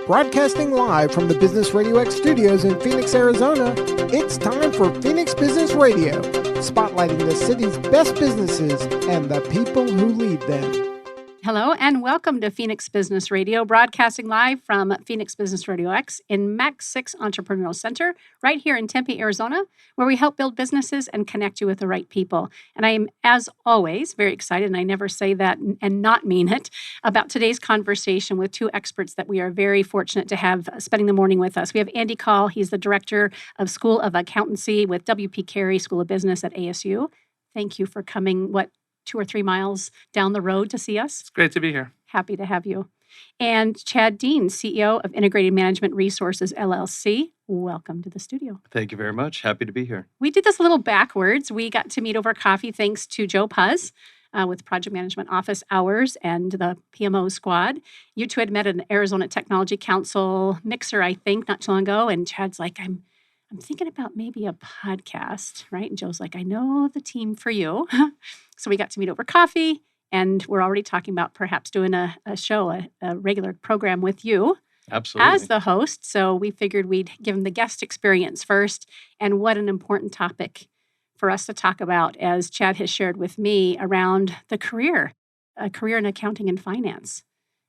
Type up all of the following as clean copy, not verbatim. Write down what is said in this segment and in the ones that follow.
Broadcasting live from the Business RadioX studios in Phoenix, Arizona, it's time for Phoenix Business Radio, spotlighting the city's best businesses and the people who lead them. Hello and welcome to Phoenix Business Radio, broadcasting live from Phoenix Business RadioX in Max 6 Entrepreneurial Center, right here in Tempe, Arizona, where we help build businesses and connect you with the right people. And I am, as always, very excited, and I never say that and not mean it, about today's conversation with two experts that we are very fortunate to have spending the morning with us. We have Andy Call. He's the Director of School of Accountancy with W.P. Carey School of Business at ASU. Thank you for coming, 2 or 3 miles down the road to see us. It's great to be here. Happy to have you. And Chad Dean, CEO of Integrated Management Resources, LLC. Welcome to the studio. Thank you very much. Happy to be here. We did this a little backwards. We got to meet over coffee thanks to Joe Puz with Project Management Office Hours and the PMO squad. You two had met at an Arizona Technology Council mixer, I think, not too long ago. And Chad's like, I'm thinking about maybe a podcast, right? And Joe's like, I know the team for you. So we got to meet over coffee, and we're already talking about perhaps doing a show, a regular program with you. Absolutely. As the host. So we figured we'd give them the guest experience first. And what an important topic for us to talk about, as Chad has shared with me, around a career in accounting and finance.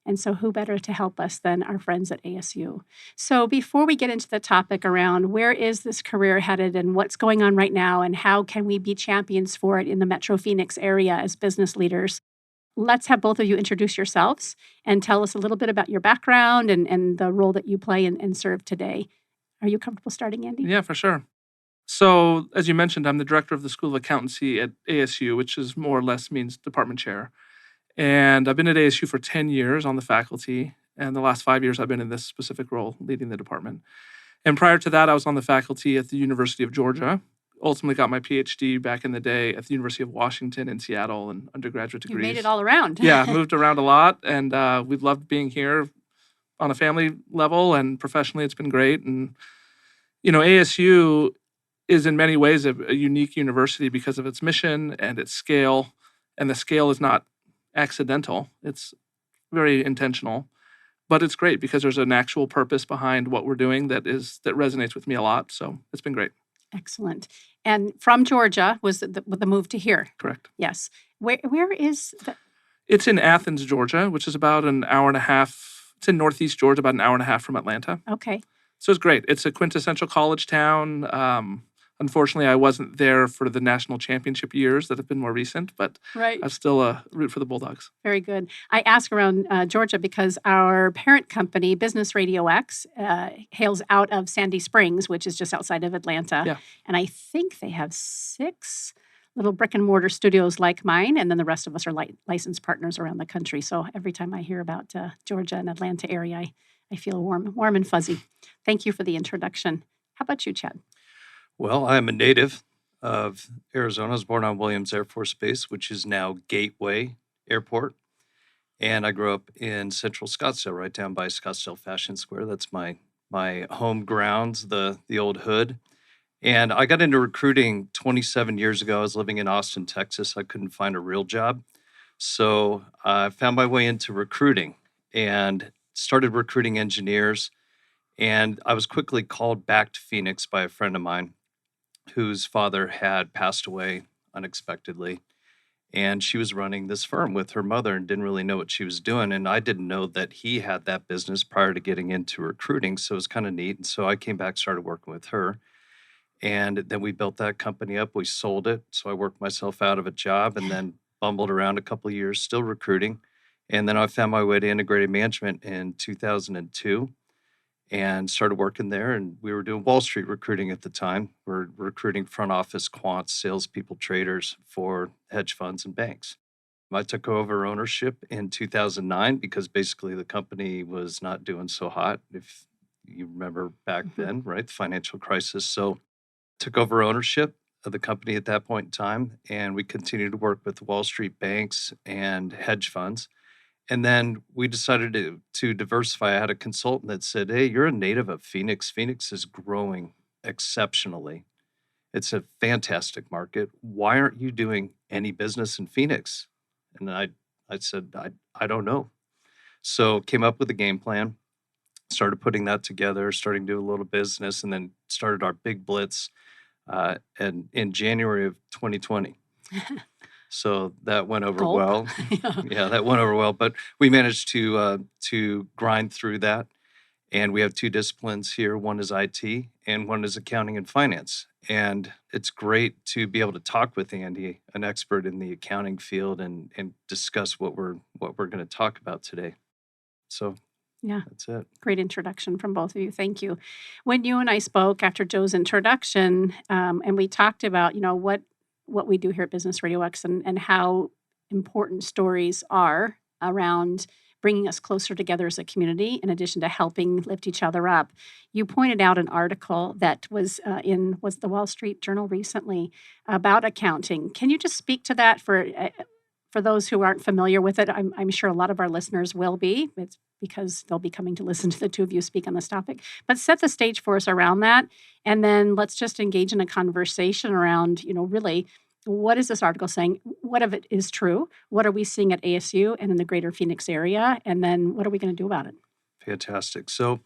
And so who better to help us than our friends at ASU? So before we get into the topic around where is this career headed and what's going on right now and how can we be champions for it in the Metro Phoenix area as business leaders, let's have both of you introduce yourselves and tell us a little bit about your background and the role that you play and serve today. Are you comfortable starting, Andy? Yeah, for sure. So, as you mentioned, I'm the director of the School of Accountancy at ASU, which is more or less means department chair. And I've been at ASU for 10 years on the faculty, and the last 5 years I've been in this specific role, leading the department. And prior to that, I was on the faculty at the University of Georgia. Ultimately got my PhD back in the day at the University of Washington in Seattle and undergraduate degrees. You made it all around. Yeah, moved around a lot, and we've loved being here on a family level, and professionally it's been great. And, ASU is in many ways a unique university because of its mission and its scale, and the scale is not accidental. It's very intentional, but it's great because there's an actual purpose behind what we're doing that resonates with me a lot. So it's been great. Excellent. And from Georgia was the move to here. Correct. Yes. Where is the? It's in Athens, Georgia, which is about an hour and a half. It's in Northeast Georgia, about an hour and a half from Atlanta. Okay. So it's great. It's a quintessential college town. Unfortunately, I wasn't there for the national championship years that have been more recent, but right. I still root for the Bulldogs. Very good. I ask around Georgia because our parent company, Business RadioX, hails out of Sandy Springs, which is just outside of Atlanta. Yeah. And I think they have 6 little brick and mortar studios like mine, and then the rest of us are licensed partners around the country. So every time I hear about Georgia and Atlanta area, I feel warm and fuzzy. Thank you for the introduction. How about you, Chad? Well, I'm a native of Arizona. I was born on Williams Air Force Base, which is now Gateway Airport. And I grew up in Central Scottsdale, right down by Scottsdale Fashion Square. That's my home grounds, the old hood. And I got into recruiting 27 years ago. I was living in Austin, Texas. I couldn't find a real job. So I found my way into recruiting and started recruiting engineers. And I was quickly called back to Phoenix by a friend of mine whose father had passed away unexpectedly. And she was running this firm with her mother and didn't really know what she was doing. And I didn't know that he had that business prior to getting into recruiting. So it was kind of neat. And so I came back, started working with her. And then we built that company up. We sold it. So I worked myself out of a job and then bumbled around a couple of years, still recruiting. And then I found my way to integrated management in 2002. And started working there, and we were doing Wall Street recruiting at the time. We're recruiting front office quants, salespeople, traders for hedge funds and banks. I took over ownership in 2009 because basically the company was not doing so hot, if you remember back then, right? The financial crisis. So took over ownership of the company at that point in time, and we continued to work with Wall Street banks and hedge funds. And then we decided to diversify. I had a consultant that said, hey, you're a native of Phoenix. Phoenix is growing exceptionally. It's a fantastic market. Why aren't you doing any business in Phoenix? And I said, I don't know. So came up with a game plan, started putting that together, starting to do a little business, and then started our big blitz and in January of 2020. So that went over Gulp. well. Yeah. Yeah, that went over well. But we managed to grind through that. And we have two disciplines here. One is IT and one is accounting and finance. And it's great to be able to talk with Andy, an expert in the accounting field, and discuss what we're going to talk about today. So Yeah. that's it. Great introduction from both of you. Thank you. When you and I spoke after Joe's introduction, and we talked about, what we do here at Business RadioX and how important stories are around bringing us closer together as a community, in addition to helping lift each other up. You pointed out an article that was was the Wall Street Journal recently about accounting. Can you just speak to that for those who aren't familiar with it? I'm sure a lot of our listeners will be. It's because they'll be coming to listen to the two of you speak on this topic. But set the stage for us around that, and then let's just engage in a conversation around, really, what is this article saying? What of it is true? What are we seeing at ASU and in the greater Phoenix area? And then what are we going to do about it? Fantastic. So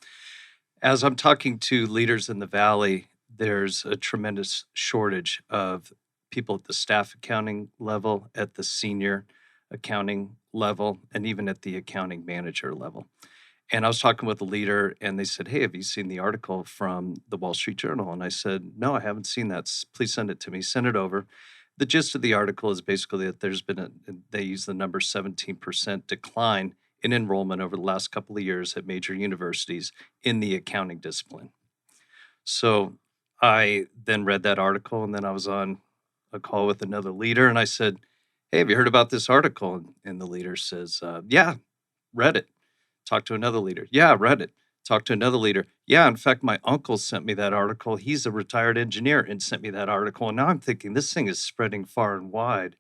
as I'm talking to leaders in the Valley, there's a tremendous shortage of people at the staff accounting level, at the senior accounting level, and even at the accounting manager level. And I was talking with a leader, and they said, "Hey, have you seen the article from the Wall Street Journal?" And I said, "No, I haven't seen that. Please send it to me." Send it over. The gist of the article is basically that there's been they use the number 17% decline in enrollment over the last couple of years at major universities in the accounting discipline. So I then read that article, and then I was on a call with another leader, and I said, "Hey, have you heard about this article?" And the leader says, "Yeah, read it." Talk to another leader. "Yeah, read it." Talk to another leader. "Yeah, in fact, my uncle sent me that article. He's a retired engineer and sent me that article." And now I'm thinking this thing is spreading far and wide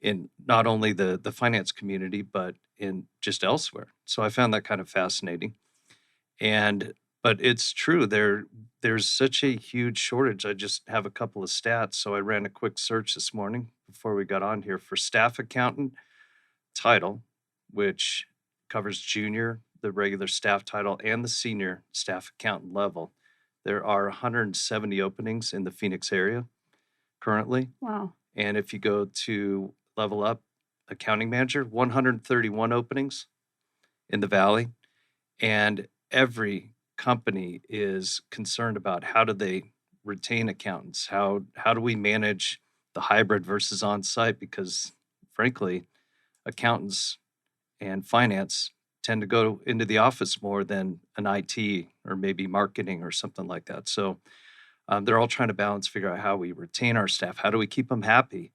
in not only the finance community, but in just elsewhere. So I found that kind of fascinating. But it's true. There's such a huge shortage. I just have a couple of stats. So I ran a quick search this morning before we got on here for staff accountant title, which covers junior, the regular staff title, and the senior staff accountant level. There are 170 openings in the Phoenix area currently. Wow. And if you go to level up accounting manager, 131 openings in the Valley. And every company is concerned about how do they retain accountants? How do we manage the hybrid versus on-site? Because frankly, accountants and finance tend to go into the office more than an IT or maybe marketing or something like that. So they're all trying to balance, figure out how we retain our staff. How do we keep them happy?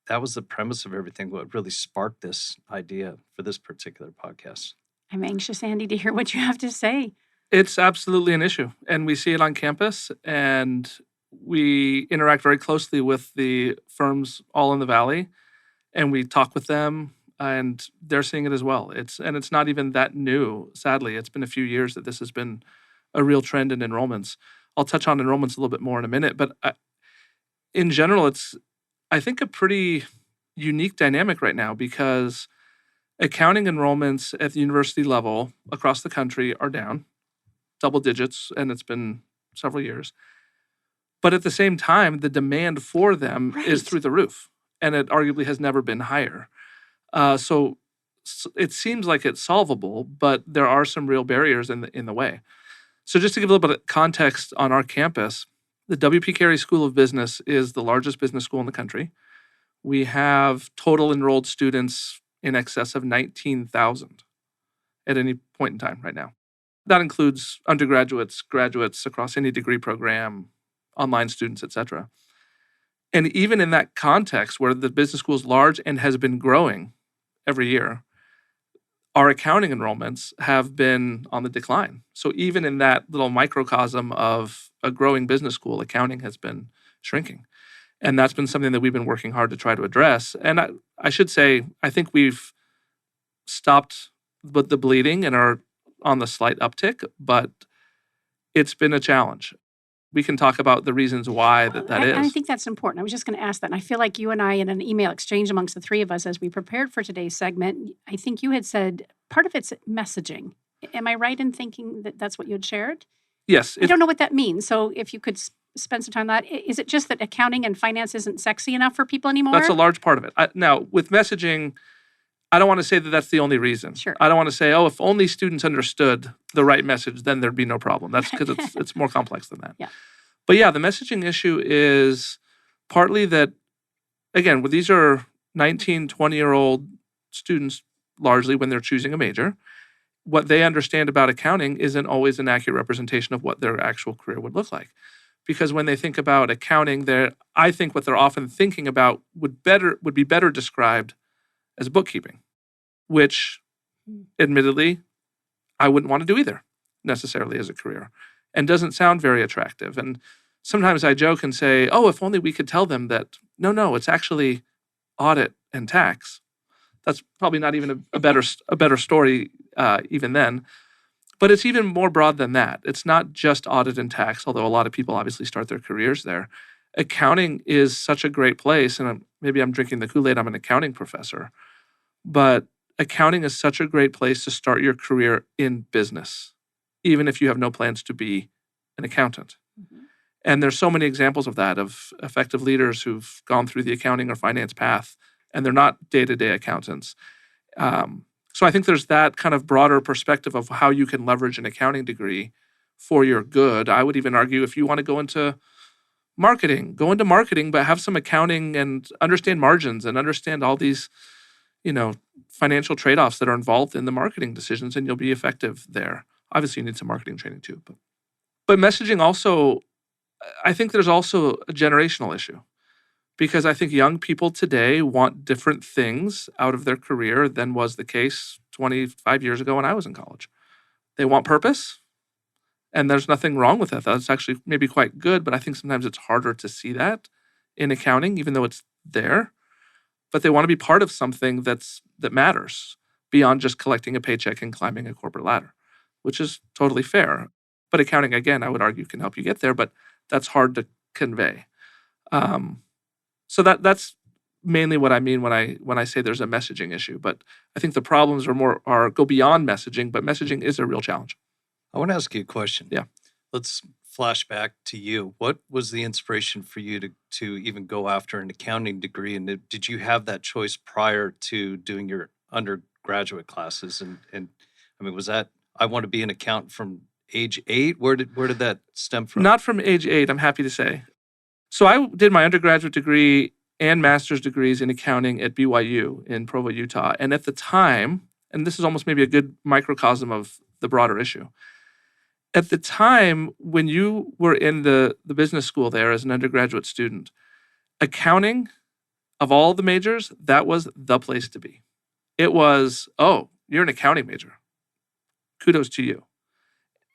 That was the premise of everything, what really sparked this idea for this particular podcast. I'm anxious, Andy, to hear what you have to say. It's absolutely an issue, and we see it on campus, and we interact very closely with the firms all in the Valley, and we talk with them, and they're seeing it as well. It's not even that new, sadly. It's been a few years that this has been a real trend in enrollments. I'll touch on enrollments a little bit more in a minute, but in general, it's, I think, a pretty unique dynamic right now because accounting enrollments at the university level across the country are down double digits, and it's been several years. But at the same time, the demand for them is through the roof, and it arguably has never been higher. So it seems like it's solvable, but there are some real barriers in the way. So just to give a little bit of context on our campus, the W.P. Carey School of Business is the largest business school in the country. We have total enrolled students in excess of 19,000 at any point in time right now. That includes undergraduates, graduates across any degree program, online students, etc. And even in that context where the business school is large and has been growing every year, our accounting enrollments have been on the decline. So even in that little microcosm of a growing business school, accounting has been shrinking. And that's been something that we've been working hard to try to address. And I should say, I think we've stopped the bleeding and are on the slight uptick, but it's been a challenge. We can talk about the reasons why that is. I think that's important. I was just going to ask that. And I feel like you and I, in an email exchange amongst the three of us as we prepared for today's segment, I think you had said part of it's messaging. Am I right in thinking that that's what you had shared? Yes. I don't know what that means. So if you could spend some time on that. Is it just that accounting and finance isn't sexy enough for people anymore? That's a large part of it. Now, with messaging, I don't want to say that that's the only reason. Sure. I don't want to say, oh, if only students understood the right message, then there'd be no problem. That's because it's more complex than that. Yeah. But yeah, the messaging issue is partly that, again, these are 19, 20-year-old students largely when they're choosing a major. What they understand about accounting isn't always an accurate representation of what their actual career would look like. Because when they think about accounting, I think what they're often thinking about would be better described as bookkeeping, which admittedly I wouldn't want to do either necessarily as a career, and doesn't sound very attractive. And sometimes I joke and say, oh, if only we could tell them that, no, it's actually audit and tax. That's probably not even a better story even then. But it's even more broad than that. It's not just audit and tax, although a lot of people obviously start their careers there. Accounting is such a great place, and maybe I'm drinking the Kool-Aid, I'm an accounting professor, but accounting is such a great place to start your career in business, even if you have no plans to be an accountant. Mm-hmm. And there's so many examples of that, of effective leaders who've gone through the accounting or finance path, and they're not day-to-day accountants. So I think there's that kind of broader perspective of how you can leverage an accounting degree for your good. I would even argue if you want to go into marketing, but have some accounting and understand margins and understand all these, financial trade-offs that are involved in the marketing decisions, and you'll be effective there. Obviously, you need some marketing training too. But messaging also, I think there's also a generational issue. Because I think young people today want different things out of their career than was the case 25 years ago when I was in college. They want purpose, and there's nothing wrong with that. That's actually maybe quite good, but I think sometimes it's harder to see that in accounting, even though it's there. But they want to be part of something that matters beyond just collecting a paycheck and climbing a corporate ladder, which is totally fair. But accounting, again, I would argue can help you get there, but that's hard to convey. So that's mainly what I mean when I say there's a messaging issue. But I think the problems go beyond messaging, but messaging is a real challenge. I want to ask you a question. Yeah. Let's flash back to you. What was the inspiration for you to even go after an accounting degree? And did you have that choice prior to doing your undergraduate classes? And I mean, was that I want to be an accountant from age 8? Where did that stem from? Not from age 8, I'm happy to say. So I did my undergraduate degree and master's degrees in accounting at BYU in Provo, Utah. And at the time, and this is almost maybe a good microcosm of the broader issue, at the time when you were in the business school there as an undergraduate student, accounting, of all the majors, that was the place to be. It was, oh, you're an accounting major. Kudos to you.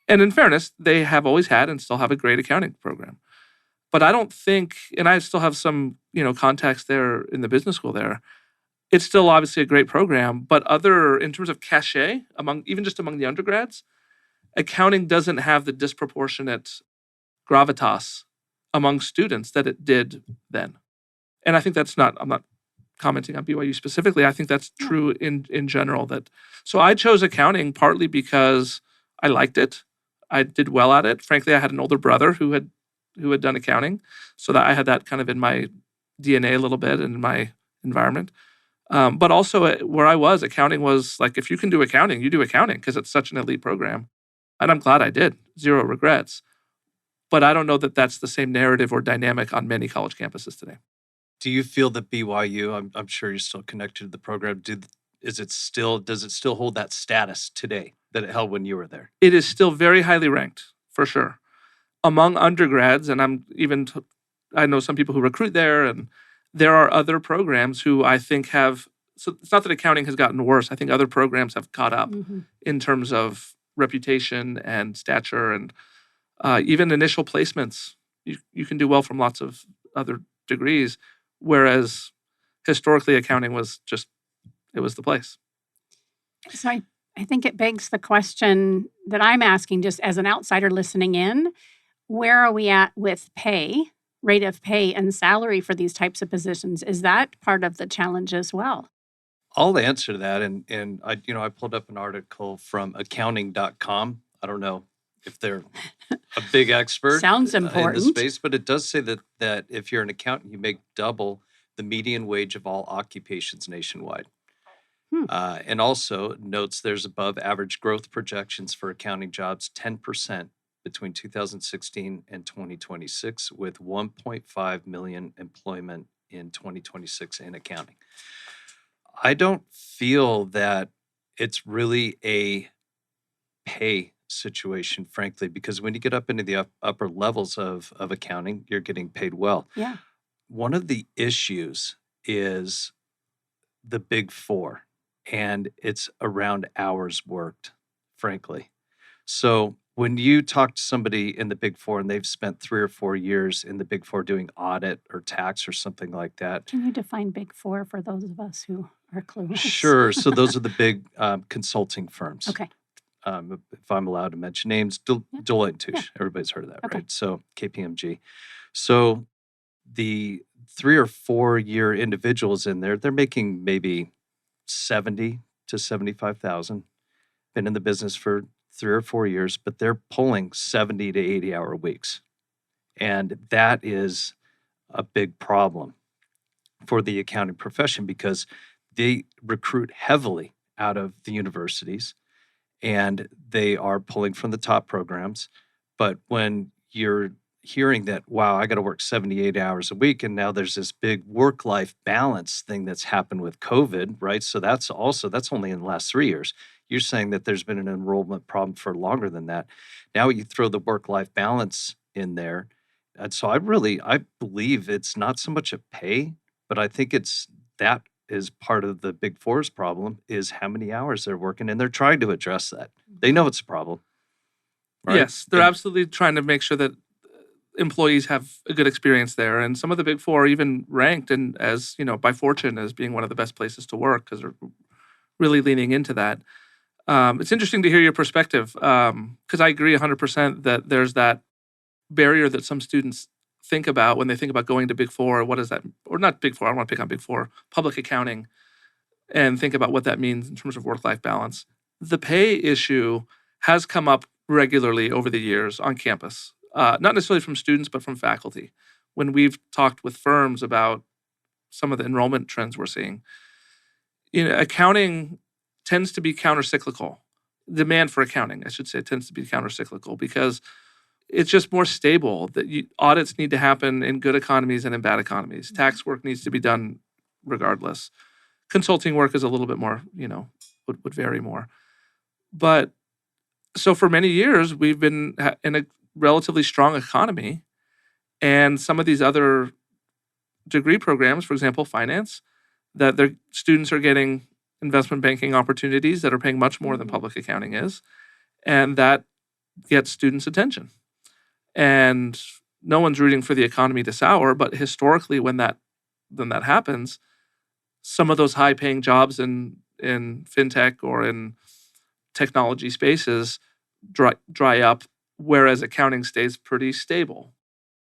And in fairness, they have always had and still have a great accounting program. But I don't think, and I still have some, contacts there in the business school there. It's still obviously a great program, but in terms of cachet, among the undergrads, accounting doesn't have the disproportionate gravitas among students that it did then. And I think I'm not commenting on BYU specifically. I think that's true in general. So I chose accounting partly because I liked it. I did well at it. Frankly, I had an older brother who had done accounting, so that I had that kind of in my DNA a little bit and in my environment. But also where I was, accounting was like, if you can do accounting, you do accounting because it's such an elite program. And I'm glad I did. Zero regrets. But I don't know that that's the same narrative or dynamic on many college campuses today. Do you feel that BYU, I'm sure you're still connected to the program, does it still hold that status today that it held when you were there? It is still very highly ranked, for sure. Among undergrads, and I know some people who recruit there, and there are other programs who I think so it's not that accounting has gotten worse. I think other programs have caught up in terms of reputation and stature and even initial placements. You can do well from lots of other degrees, whereas historically accounting was it was the place. So I think it begs the question that I'm asking just as an outsider listening in. Where are we at with rate of pay and salary for these types of positions? Is that part of the challenge as well? I'll answer that. And I pulled up an article from accounting.com. I don't know if they're a big expert Sounds in the important. space, but it does say that if you're an accountant, you make double the median wage of all occupations nationwide. And also notes there's above average growth projections for accounting jobs, 10% between 2016 and 2026, with 1.5 million employment in 2026 in accounting. I don't feel that it's really a pay situation, frankly, because when you get up into the upper levels of accounting, you're getting paid well. Yeah. One of the issues is the big four, and it's around hours worked, frankly. So when you talk to somebody in the big four and they've spent 3 or 4 years in the big four doing audit or tax or something like that. Can you define Big Four for those of us who are clueless? Sure. So those are the big consulting firms. Okay. If I'm allowed to mention names, Deloitte and Touche. Everybody's heard of that, Okay. right? So KPMG. So the 3 or 4 year individuals in there, they're making maybe 70 to 75,000. Been in the business for 3 or 4 years, but they're pulling 70 to 80 hour weeks. And that is a big problem for the accounting profession because they recruit heavily out of the universities and they are pulling from the top programs. But when you're hearing that, wow, I got to work 78 hours a week, and now there's this big work-life balance thing that's happened with COVID, right? So that's only in the last 3 years. You're saying that there's been an enrollment problem for longer than that. Now you throw the work-life balance in there. And so I believe it's not so much a pay, but I think that is part of the Big Four's problem is how many hours they're working, and they're trying to address that. They know it's a problem. Right? Yes, they're absolutely trying to make sure that employees have a good experience there. And some of the Big Four are even ranked as by Fortune as being one of the best places to work because they're really leaning into that. It's interesting to hear your perspective because I agree 100% that there's that barrier that some students think about when they think about going to Big Four. What is that? Or not Big Four. I don't want to pick on Big Four. Public accounting, and think about what that means in terms of work-life balance. The pay issue has come up regularly over the years on campus, not necessarily from students, but from faculty. When we've talked with firms about some of the enrollment trends we're seeing, accounting tends to be countercyclical. Demand for accounting, I should say, tends to be countercyclical because it's just more stable. That audits need to happen in good economies and in bad economies. Tax work needs to be done regardless. Consulting work is a little bit more, would vary more. But so for many years, we've been in a relatively strong economy. And some of these other degree programs, for example, finance, that their students are getting investment banking opportunities that are paying much more than public accounting is. And that gets students' attention. And no one's rooting for the economy to sour, but historically when that happens, some of those high-paying jobs in fintech or in technology spaces dry up, whereas accounting stays pretty stable.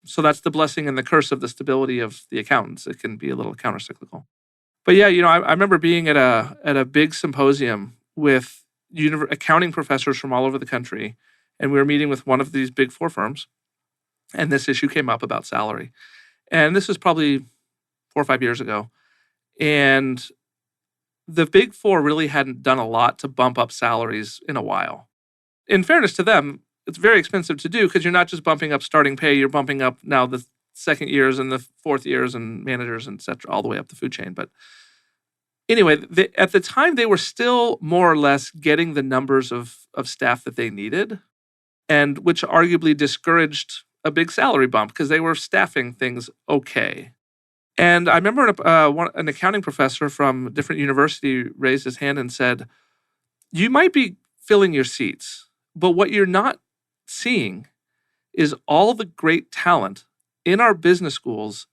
So that's the blessing and the curse of the stability of the accountants. It can be a little countercyclical. But yeah, I remember being at a big symposium with accounting professors from all over the country, and we were meeting with one of these Big Four firms, and this issue came up about salary. And this was probably 4 or 5 years ago. And the Big Four really hadn't done a lot to bump up salaries in a while. In fairness to them, it's very expensive to do because you're not just bumping up starting pay, you're bumping up now the second years and the fourth years and managers, et cetera, all the way up the food chain. But anyway, at the time, they were still more or less getting the numbers of staff that they needed, and which arguably discouraged a big salary bump because they were staffing things okay. And I remember an accounting professor from a different university raised his hand and said, you might be filling your seats, but what you're not seeing is all the great talent in our business schools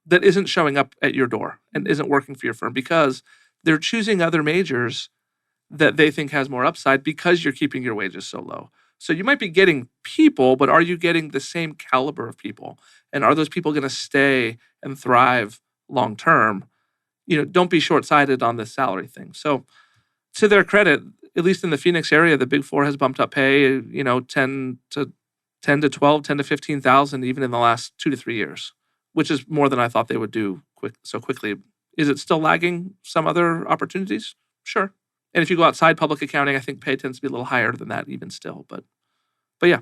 that isn't showing up at your door and isn't working for your firm because they're choosing other majors that they think has more upside because you're keeping your wages so low. So you might be getting people, but are you getting the same caliber of people? And are those people going to stay and thrive long term? don't be short-sighted on this salary thing. So to their credit, at least in the Phoenix area, the Big Four has bumped up pay, 10 to 12, 10 to 15,000 even in the last 2 to 3 years, which is more than I thought they would do so quickly. Is it still lagging some other opportunities? Sure. And if you go outside public accounting, I think pay tends to be a little higher than that even still. But yeah,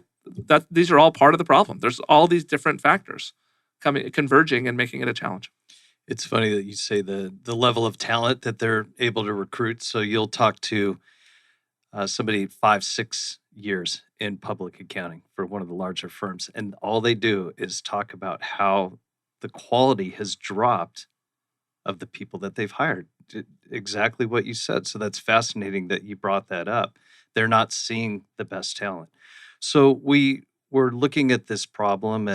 these are all part of the problem. There's all these different factors converging and making it a challenge. It's funny that you say the level of talent that they're able to recruit. So you'll talk to somebody 5-6 years in public accounting for one of the larger firms, and all they do is talk about how the quality has dropped of the people that they've hired. Exactly what you said. So that's fascinating that you brought that up. They're not seeing the best talent. So we were looking at this problem,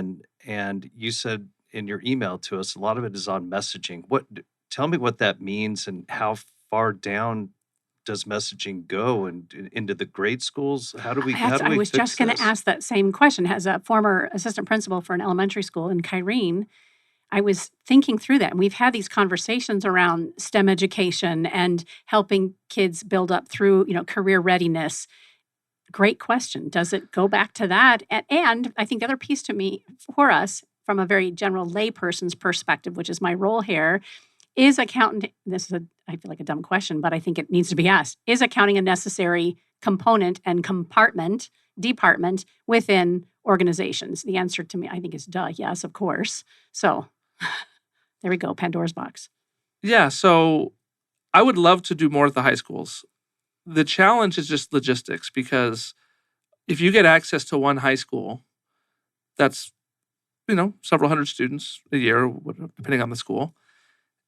and you said in your email to us, a lot of it is on messaging. Tell me what that means, and how far down does messaging go and into the grade schools? How do we I was just going to ask that same question. As a former assistant principal for an elementary school in Carey, I was thinking through that. And we've had these conversations around STEM education and helping kids build up through, career readiness. Great question. Does it go back to that? And I think the other piece for us, from a very general layperson's perspective, which is my role here, is accountant, I feel like a dumb question, but I think it needs to be asked. Is accounting a necessary component and department within organizations? The answer to me, I think, is yes, of course. So there we go, Pandora's box. Yeah, so I would love to do more at the high schools. The challenge is just logistics, because if you get access to one high school, that's, several hundred students a year, depending on the school.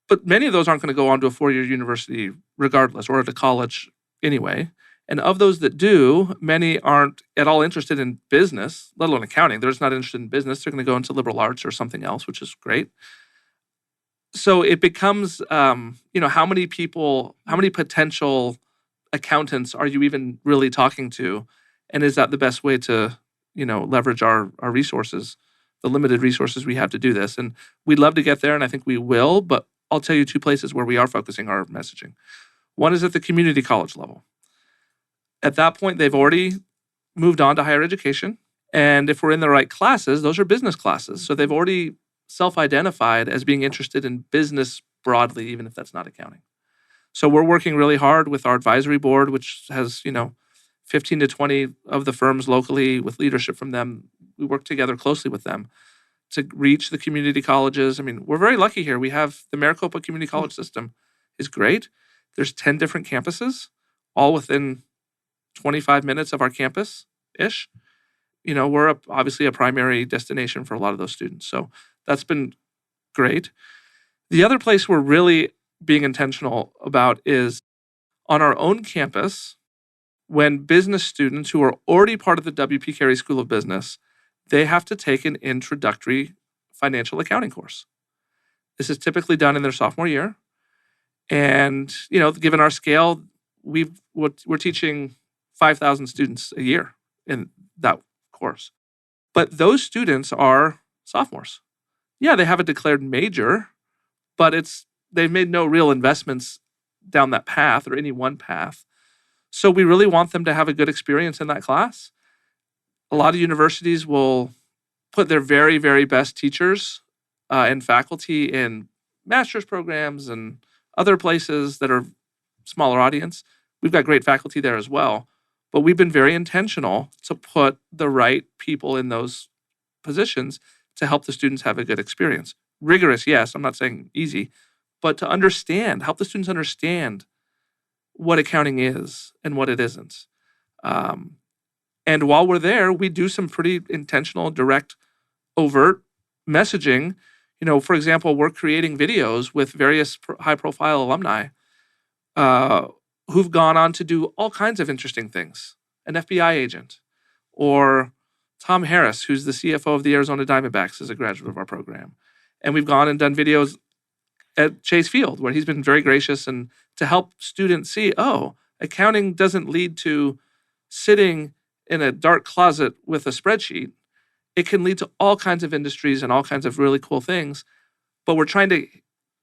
But many of those aren't going to go on to a 4-year university regardless, or to college anyway. And of those that do, many aren't at all interested in business, let alone accounting. They're just not interested in business. They're going to go into liberal arts or something else, which is great. So it becomes, how many potential accountants are you even really talking to? And is that the best way to, leverage our resources, the limited resources we have to do this? And we'd love to get there, and I think we will, but I'll tell you 2 places where we are focusing our messaging. One is at the community college level. At that point, they've already moved on to higher education. And if we're in the right classes, those are business classes. So they've already self-identified as being interested in business broadly, even if that's not accounting. So we're working really hard with our advisory board, which has, 15 to 20 of the firms locally with leadership from them. We work together closely with them to reach the community colleges. I mean, we're very lucky here. We have the Maricopa Community College system is great. There's 10 different campuses, all within 25 minutes of our campus-ish. We're obviously a primary destination for a lot of those students. So that's been great. The other place we're really being intentional about is on our own campus, when business students who are already part of the W.P. Carey School of Business, they have to take an introductory financial accounting course. This is typically done in their sophomore year. And, given our scale, we're teaching 5,000 students a year in that course. But those students are sophomores. Yeah, they have a declared major, but they've made no real investments down that path or any one path. So we really want them to have a good experience in that class. A lot of universities will put their very, very best teachers and faculty in master's programs and other places that are smaller audience. We've got great faculty there as well, but we've been very intentional to put the right people in those positions to help the students have a good experience. Rigorous, yes, I'm not saying easy, but to help the students understand what accounting is and what it isn't. And while we're there, we do some pretty intentional, direct, overt messaging. For example, we're creating videos with various high-profile alumni who've gone on to do all kinds of interesting things. An FBI agent, or Tom Harris, who's the CFO of the Arizona Diamondbacks, is a graduate of our program. And we've gone and done videos at Chase Field, where he's been very gracious and to help students see, accounting doesn't lead to sitting in a dark closet with a spreadsheet. It can lead to all kinds of industries and all kinds of really cool things, but we're trying to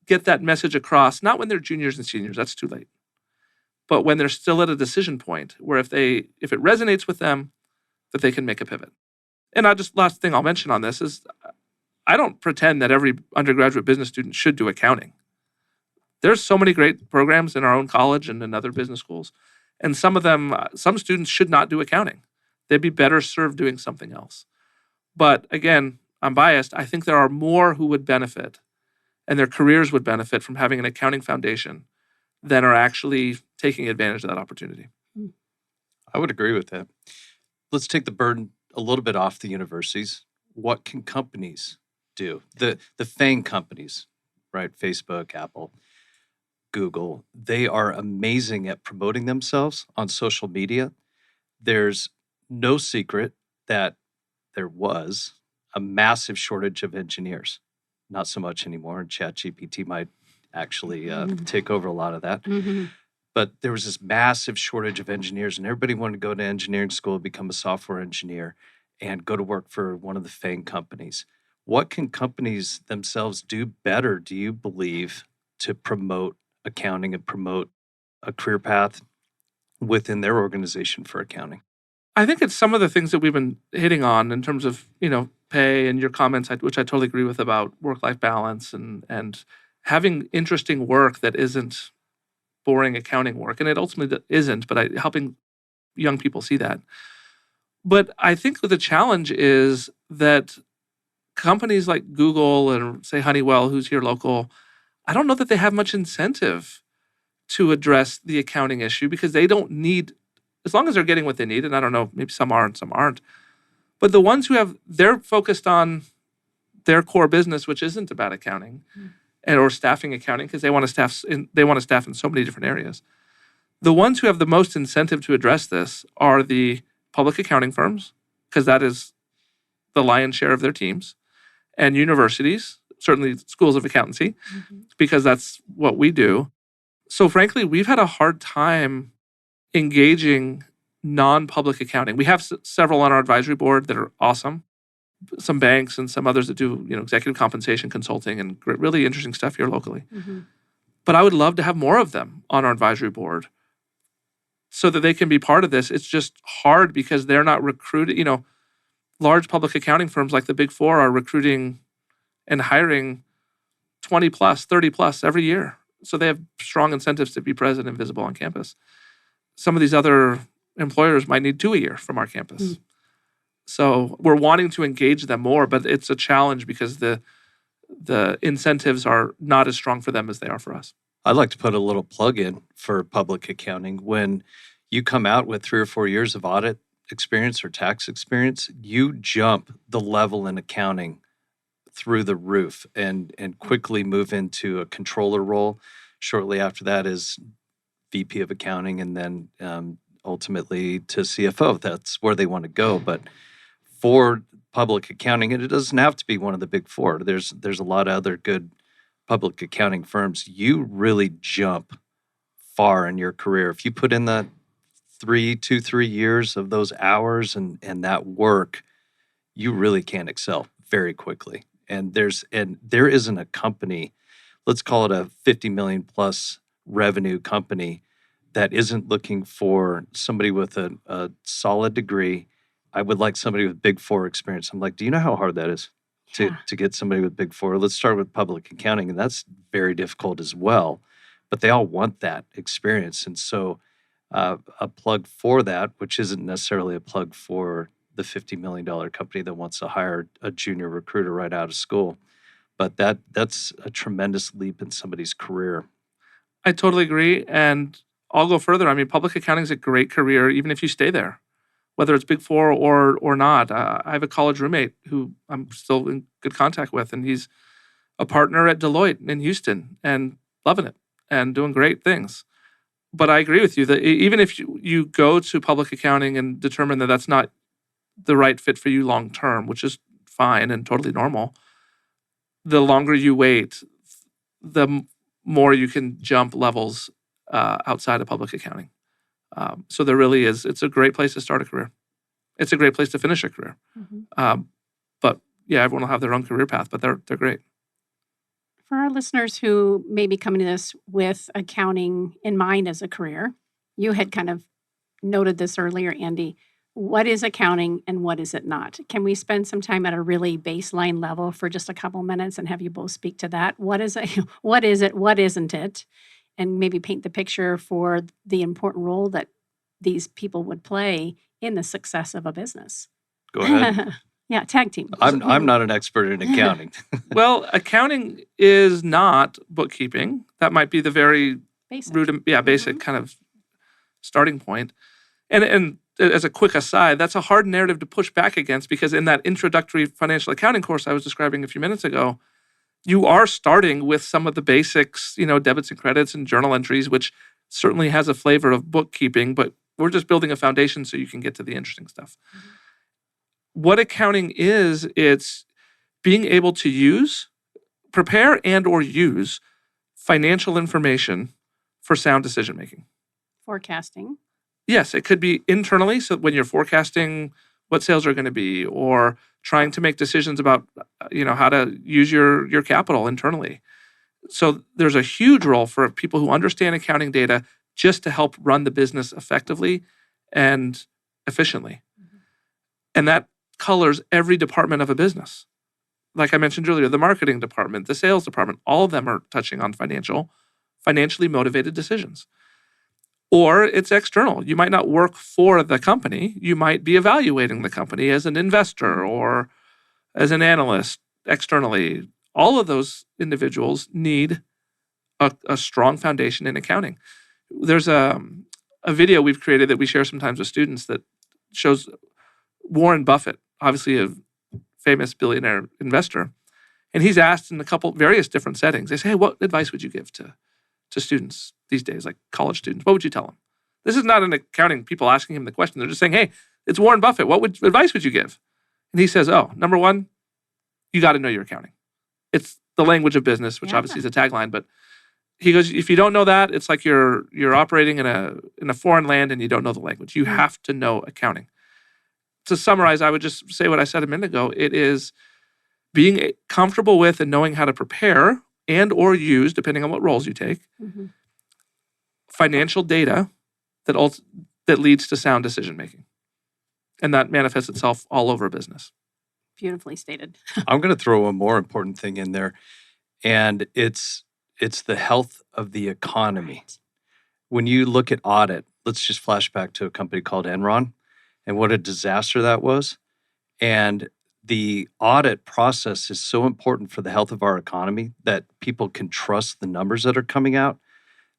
get that message across, not when they're juniors and seniors, that's too late, but when they're still at a decision point where if it resonates with them, that they can make a pivot. And last thing I'll mention on this is I don't pretend that every undergraduate business student should do accounting. There's so many great programs in our own college and in other business schools. And some of them, some students should not do accounting. They'd be better served doing something else. But again, I'm biased. I think there are more who would benefit and their careers would benefit from having an accounting foundation than are actually taking advantage of that opportunity. I would agree with that. Let's take the burden a little bit off the universities. What can companies do? The FANG companies, right? Facebook, Apple, Google, they are amazing at promoting themselves on social media. There's no secret that there was a massive shortage of engineers. Not so much anymore, and ChatGPT might actually take over a lot of that. Mm-hmm. But there was this massive shortage of engineers, and everybody wanted to go to engineering school, become a software engineer, and go to work for one of the FANG companies. What can companies themselves do better, do you believe, to promote accounting and promote a career path within their organization for accounting? I think it's some of the things that we've been hitting on in terms of, pay and your comments, which I totally agree with about work-life balance and having interesting work that isn't boring accounting work. And it ultimately isn't, but helping young people see that. But I think the challenge is that companies like Google and say Honeywell, who's here local, I don't know that they have much incentive to address the accounting issue because they don't need, as long as they're getting what they need, and I don't know, maybe some are and some aren't, but the ones who they're focused on their core business, which isn't about accounting or staffing accounting, because they want to staff in so many different areas. The ones who have the most incentive to address this are the public accounting firms, because that is the lion's share of their teams, and universities, certainly schools of accountancy, because that's what we do. So frankly, we've had a hard time engaging non-public accounting. We have several on our advisory board that are awesome, some banks and some others that do executive compensation consulting and really interesting stuff here locally. But I would love to have more of them on our advisory board so that they can be part of this. It's just hard because they're not recruited. Large public accounting firms like the Big Four are recruiting and hiring 20 plus, 30 plus every year. So they have strong incentives to be present and visible on campus. Some of these other employers might need 2 a year from our campus. So we're wanting to engage them more, but it's a challenge because the incentives are not as strong for them as they are for us. I'd like to put a little plug in for public accounting. When you come out with 3 or 4 years of audit experience or tax experience, you jump the level in accounting through the roof and quickly move into a controller role. Shortly after that is VP of accounting, and then ultimately to CFO. That's where they want to go. But for public accounting, and it doesn't have to be one of the Big Four. There's a lot of other good public accounting firms. You really jump far in your career if you put in the 3 years of those hours and that work. You really can excel very quickly. And there isn't a company, let's call it a 50 million plus revenue company, that isn't looking for somebody with a solid degree. I would like somebody with Big Four experience. I'm like, do you know how hard that is to get somebody with Big Four? Let's start with public accounting, and that's very difficult as well. But they all want that experience. And so a plug for that, which isn't necessarily a plug for the $50 million company that wants to hire a junior recruiter right out of school. But that's a tremendous leap in somebody's career. I totally agree. And I'll go further. I mean, public accounting is a great career, even if you stay there, whether it's Big Four or not. I have a college roommate who I'm still in good contact with, and he's a partner at Deloitte in Houston and loving it and doing great things. But I agree with you that even if you go to public accounting and determine that that's not the right fit for you long term, which is fine and totally normal, the longer you wait, the more you can jump levels outside of public accounting. So there really is, it's a great place to start a career. It's a great place to finish a career. But yeah, everyone will have their own career path, but they're great. For our listeners who may be coming to this with accounting in mind as a career, you had kind of noted this earlier, Andy. What is accounting and what is it not? Can we spend some time at a really baseline level for just a couple minutes and have you both speak to that? What is it? What is it? What isn't it? And maybe paint the picture for the important role that these people would play in the success of a business. Go ahead. Yeah, tag team. I'm not an expert in accounting. Well, accounting is not bookkeeping. That might be the very Basic. basic kind of starting point. And as a quick aside, that's a hard narrative to push back against because in that introductory financial accounting course I was describing a few minutes ago, you are starting with some of the basics, debits and credits and journal entries, which certainly has a flavor of bookkeeping, but we're just building a foundation so you can get to the interesting stuff. Mm-hmm. What accounting is, it's being able to prepare and or use financial information for sound decision making. Forecasting. Yes, it could be internally, so when you're forecasting what sales are going to be or trying to make decisions about how to use your capital internally. So there's a huge role for people who understand accounting data just to help run the business effectively and efficiently. Mm-hmm. And that colors every department of a business. Like I mentioned earlier, the marketing department, the sales department, all of them are touching on financially motivated decisions. Or it's external. You might not work for the company. You might be evaluating the company as an investor or as an analyst externally. All of those individuals need a strong foundation in accounting. There's a video we've created that we share sometimes with students that shows Warren Buffett, obviously a famous billionaire investor, and he's asked in various different settings. They say, hey, what advice would you give to students these days, like college students? What would you tell them? This is not an accounting people asking him the question. They're just saying, hey, it's Warren Buffett. What advice would you give? And he says, number one, you got to know your accounting. It's the language of business, which obviously is a tagline, but he goes, if you don't know that, it's like you're operating in a foreign land and you don't know the language. You have to know accounting. To summarize, I would just say what I said a minute ago. It is being comfortable with and knowing how to prepare and or use, depending on what roles you take, mm-hmm. financial data that leads to sound decision making. And that manifests itself all over a business. Beautifully stated. I'm going to throw a more important thing in there, and it's the health of the economy. Right. When you look at audit, let's just flash back to a company called Enron and what a disaster that was. And the audit process is so important for the health of our economy that people can trust the numbers that are coming out.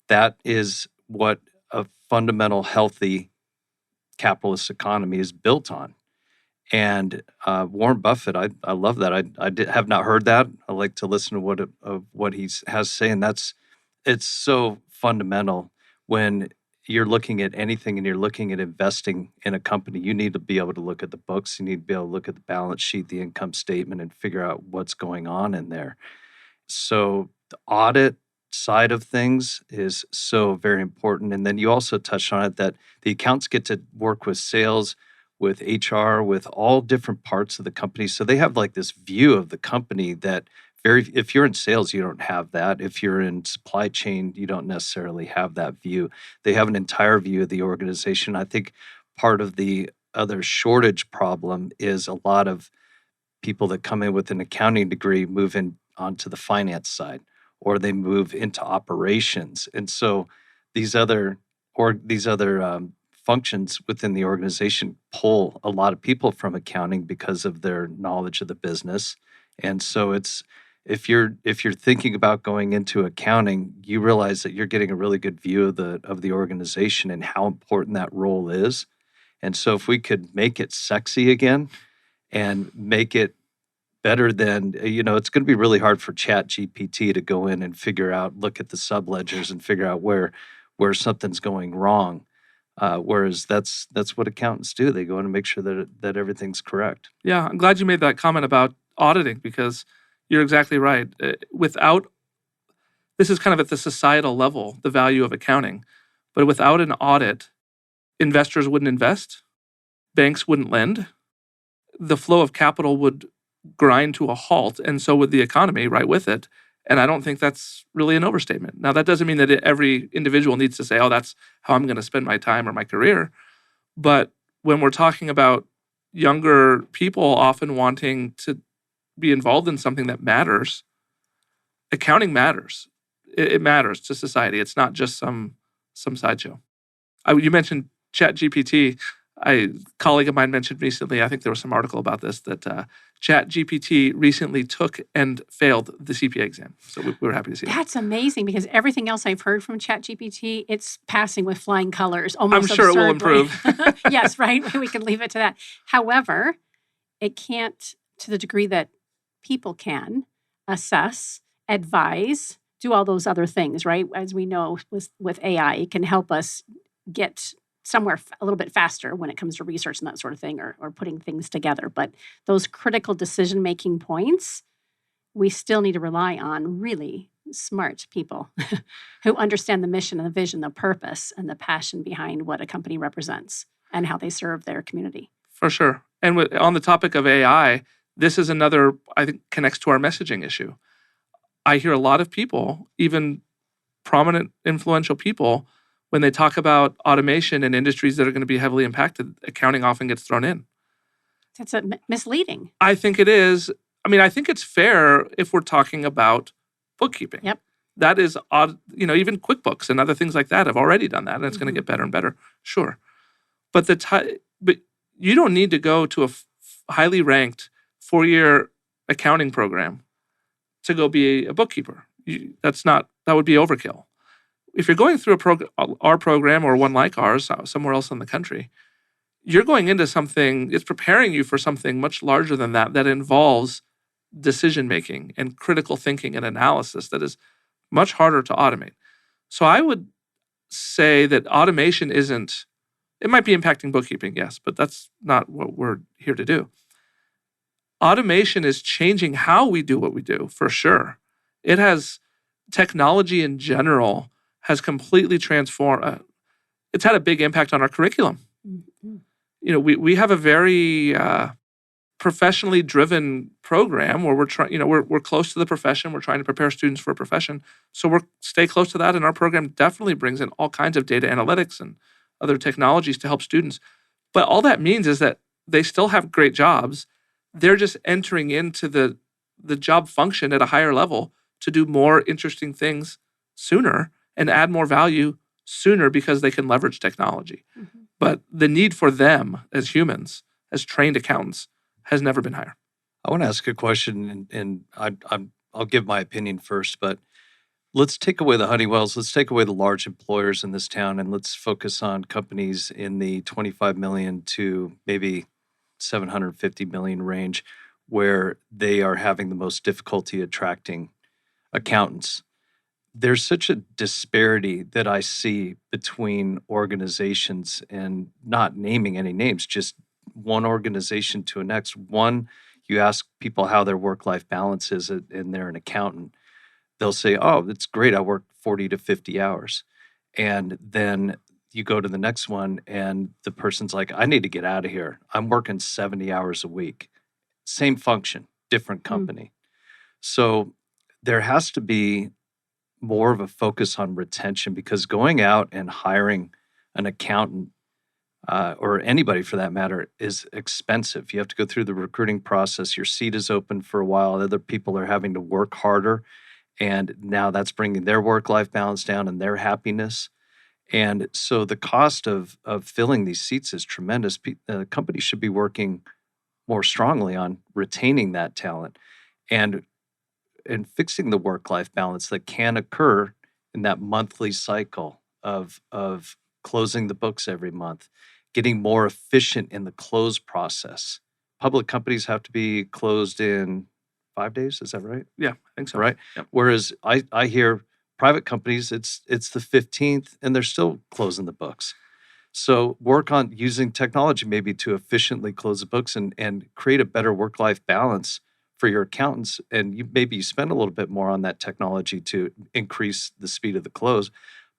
That is what a fundamental, healthy capitalist economy is built on. And Warren Buffett, I love that. I have not heard that. I like to listen to what he has to say, and it's so fundamental when you're looking at anything and you're looking at investing in a company. You need to be able to look at the books. You need to be able to look at the balance sheet, the income statement, and figure out what's going on in there. So the audit side of things is so very important. And then you also touched on it that the accounts get to work with sales, with HR, with all different parts of the company. So they have like this view of the company that if you're in sales, you don't have that. If you're in supply chain, you don't necessarily have that view. They have an entire view of the organization. I think part of the other shortage problem is a lot of people that come in with an accounting degree move in onto the finance side, or they move into operations. And so these other functions within the organization pull a lot of people from accounting because of their knowledge of the business. And so if you're thinking about going into accounting, you realize that you're getting a really good view of the organization and how important that role is. And so if we could make it sexy again and make it better than, it's going to be really hard for ChatGPT to go in and look at the subledgers and figure out where something's going wrong. Whereas that's what accountants do. They go in and make sure that everything's correct. Yeah, I'm glad you made that comment about auditing, because you're exactly right. This is kind of at the societal level, the value of accounting. But without an audit, investors wouldn't invest, banks wouldn't lend, the flow of capital would grind to a halt, and so would the economy right with it. And I don't think that's really an overstatement. Now, that doesn't mean that every individual needs to say, oh, that's how I'm going to spend my time or my career. But when we're talking about younger people often wanting to be involved in something that matters, accounting matters. It matters to society. It's not just some sideshow. You mentioned ChatGPT. A colleague of mine mentioned recently, I think there was some article about this, that ChatGPT recently took and failed the CPA exam. So we were happy to see that. That's amazing, because everything else I've heard from ChatGPT, it's passing with flying colors, I'm almost sure it will absurdly. improve. Yes, right? We can leave it to that. However, it can't, to the degree that people can, assess, advise, do all those other things, right? As we know with AI, it can help us get somewhere a little bit faster when it comes to research and that sort of thing, or putting things together. But those critical decision-making points, we still need to rely on really smart people who understand the mission and the vision, the purpose, and the passion behind what a company represents and how they serve their community. For sure. And on the topic of AI, this is another, I think, connects to our messaging issue. I hear a lot of people, even prominent, influential people, when they talk about automation in industries that are going to be heavily impacted, accounting often gets thrown in. That's misleading. I think it is. I mean, I think it's fair if we're talking about bookkeeping. Yep. That is odd. Even QuickBooks and other things like that have already done that, and it's going to get better and better. Sure. But but you don't need to go to a highly ranked 4-year accounting program to go be a bookkeeper. That would be overkill. If you're going through our program or one like ours somewhere else in the country, you're going into something, it's preparing you for something much larger than that involves decision-making and critical thinking and analysis that is much harder to automate. So I would say that automation it might be impacting bookkeeping, yes, but that's not what we're here to do. Automation is changing how we do what we do, for sure. Technology in general has completely transformed. It's had a big impact on our curriculum. Mm-hmm. We have a very professionally driven program where we're trying. We're close to the profession. We're trying to prepare students for a profession. So we're stay close to that, and our program definitely brings in all kinds of data analytics and other technologies to help students. But all that means is that they still have great jobs. They're just entering into the job function at a higher level to do more interesting things sooner and add more value sooner because they can leverage technology. Mm-hmm. But the need for them as humans, as trained accountants, has never been higher. I want to ask a question, and I'll give my opinion first, but let's take away the Honeywells, let's take away the large employers in this town, and let's focus on companies in the 25 million to maybe 750 million range, where they are having the most difficulty attracting accountants. There's such a disparity that I see between organizations, and not naming any names, just one organization to the next. One, you ask people how their work-life balance is, and they're an accountant. They'll say, oh, it's great, I work 40 to 50 hours. And then you go to the next one, and the person's like, I need to get out of here. I'm working 70 hours a week. Same function, different company. So there has to be more of a focus on retention, because going out and hiring an accountant or anybody for that matter is expensive. You have to go through the recruiting process. Your seat is open for a while. Other people are having to work harder. And now that's bringing their work-life balance down and their happiness. And so the cost of filling these seats is tremendous. Companies should be working more strongly on retaining that talent and fixing the work-life balance that can occur in that monthly cycle of closing the books every month, getting more efficient in the close process. Public companies have to be closed in 5 days, is that right? Yeah, I think so. Right? Yep. Whereas I hear private companies, it's the 15th and they're still closing the books. So work on using technology maybe to efficiently close the books and create a better work-life balance for your accountants. And you spend a little bit more on that technology to increase the speed of the close,